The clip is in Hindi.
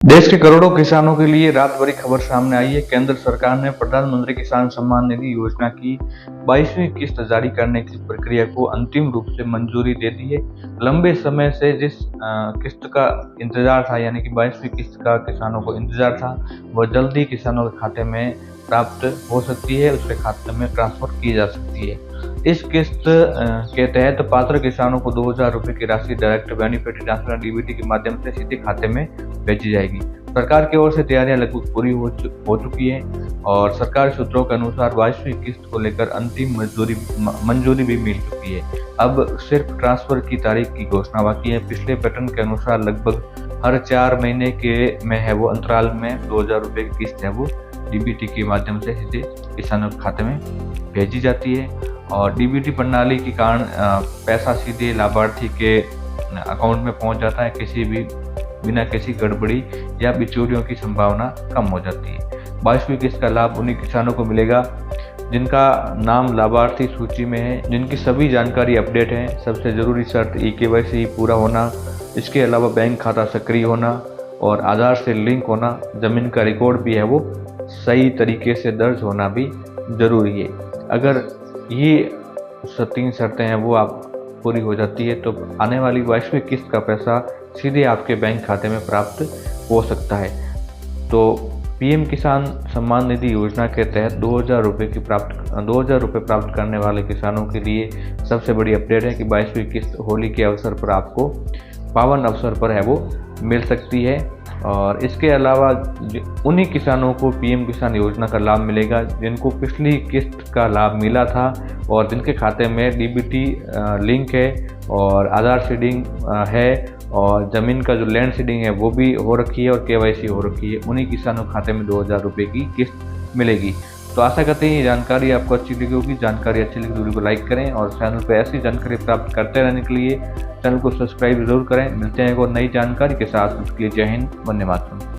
देश के करोड़ों किसानों के लिए रात भरी खबर सामने आई है। केंद्र सरकार ने प्रधानमंत्री किसान सम्मान निधि योजना की 22वीं किस्त जारी करने की प्रक्रिया को अंतिम रूप से मंजूरी दे दी है। लंबे समय से जिस किस्त का इंतजार था, यानी कि 22वीं किस्त का किसानों को इंतजार था, वह जल्द ही किसानों के खाते में प्राप्त हो सकती है, उसके खाते में ट्रांसफर की जा सकती है। इस किस्त के तहत पात्र किसानों को 2,000 रुपये की राशि डायरेक्ट बेनिफिट ट्रांसफर डीबीटी के माध्यम से सीधे खाते में भेजी जाएगी। सरकार की ओर से तैयारियां लगभग पूरी हो चुकी है और सरकारी सूत्रों के अनुसार 22वीं किस्त को लेकर अंतिम मंजूरी भी मिल चुकी है। अब सिर्फ ट्रांसफर की तारीख की घोषणा बाकी है। पिछले पैटर्न के अनुसार लगभग हर 4 महीने के में है वो अंतराल में 2,000 रुपये की किस्त है वो डीबीटी के माध्यम से सीधे किसानों के खाते में भेजी जाती है और डीबीटी प्रणाली के कारण पैसा सीधे लाभार्थी के अकाउंट में पहुंच जाता है। बिना किसी गड़बड़ी या बिचौलियों की संभावना कम हो जाती है। 22वीं किस्त का लाभ उन्हीं किसानों को मिलेगा जिनका नाम लाभार्थी सूची में है, जिनकी सभी जानकारी अपडेट है। सबसे जरूरी शर्त ई-केवाईसी पूरा होना, इसके अलावा बैंक खाता सक्रिय होना और आधार से लिंक होना, जमीन का रिकॉर्ड भी है वो सही तरीके से दर्ज होना भी जरूरी है। अगर ये 3 शर्तें हैं वो आप पूरी हो जाती है तो आने वाली 22वीं किस्त का पैसा सीधे आपके बैंक खाते में प्राप्त हो सकता है। तो पीएम किसान सम्मान निधि योजना के तहत 2,000 रुपये प्राप्त करने वाले किसानों के लिए सबसे बड़ी अपडेट है कि 22वीं किस्त होली के अवसर पर आपको पावन अवसर पर है वो मिल सकती है। और इसके अलावा उन्हीं किसानों को पीएम किसान योजना का लाभ मिलेगा जिनको पिछली किस्त का लाभ मिला था और जिनके खाते में डीबीटी लिंक है और आधार सीडिंग है और ज़मीन का जो लैंड सीडिंग है वो भी हो रखी है और केवाईसी हो रखी है। उन्हीं किसानों के खाते में 2,000 रुपये की किस्त मिलेगी। तो आशा करते हैं ये जानकारी आपको अच्छी लगी होगी। जानकारी अच्छी लगी तो वीडियो को लाइक करें और चैनल पर ऐसी जानकारी प्राप्त करते रहने के लिए चैनल को सब्सक्राइब जरूर करें। मिलते हैं एक और नई जानकारी के साथ। उसके लिए जय हिंद, वंदे मातरम।